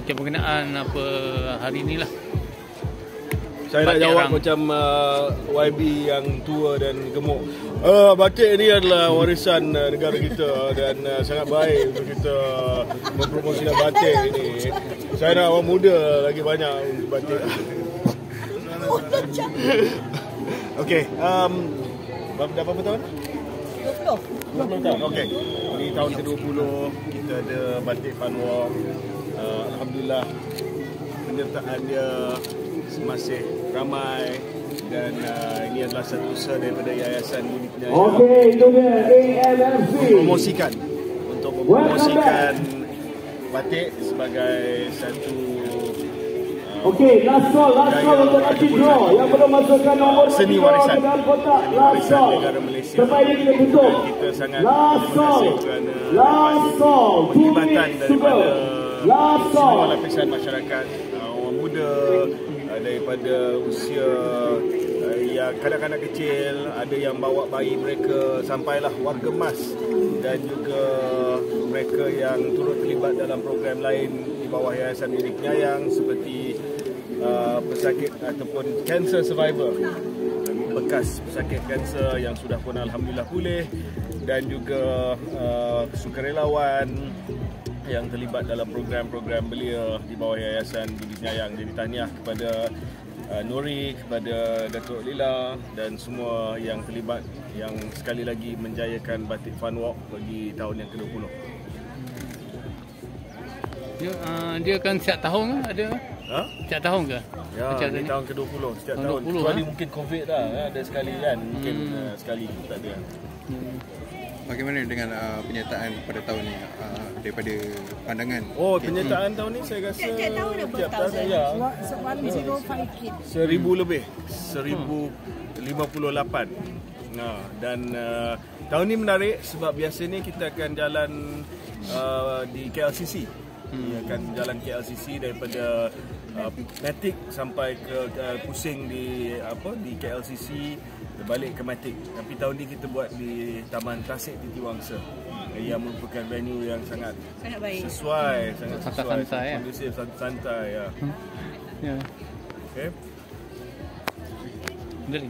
macam berkenaan apa hari ni lah. Saya nak jawab macam YB yang tua dan gemuk. Batik ni adalah warisan negara kita dan sangat baik untuk kita mempromosikan batik ini. Saya nak orang muda lagi banyak untuk batik. Okey, dah berapa tahun? 20 tahun. Okey. Ini tahun ke-20 kita ada Batik Fun Walk. Alhamdulillah penyertaan dia masih ramai dan ini adalah satu usaha daripada Yayasan Budi Penyayang. Okey, itu dia AMFC. Untuk mempromosikan batik sebagai satu okey, last call untuk nanti draw yang belum masukkan nombor seni warisan negara Malaysia. Sampai ini kita tutup. Kita sangat last call 2 minutes to go. Last call. Semua lapisan masyarakat, orang muda, daripada usia yang kanak-kanak kecil, ada yang bawa bayi mereka, sampailah warga emas dan juga mereka yang turut terlibat dalam program lain di bawah Yayasan Budi Penyayang seperti pesakit ataupun cancer survivor, bekas pesakit kanser yang sudah pun alhamdulillah pulih, dan juga sukarelawan yang terlibat dalam program-program belia di bawah Yayasan Budi Penyayang. Jadi tahniah kepada Nuri, kepada Datuk Lila dan semua yang terlibat yang sekali lagi menjayakan Batik Fun Walk bagi tahun yang ke-20. Dia kan setiap tahun ke ada? Setiap tahun ke? Ya, ini tahun ke-20 setiap tahun. Kecuali mungkin COVID dah, ada sekali kan. Mungkin sekali tak ada. Bagaimana dengan penyertaan pada tahun ni daripada pandangan? Penyertaan tahun ni saya rasa setiap tahun setiap tahun ya. 1000 lebih. 1058. Dan tahun ni menarik sebab biasanya kita akan jalan di KLCC. Akan jalan KLCC daripada Matic sampai ke Pusing di KLCC, balik ke Matic. Tapi tahun ni kita buat di Taman Tasik Titi Wangsa yang merupakan venue yang sangat baik, sangat sesuai, santai, kondusif, santai ya. Ya. Okey. Dari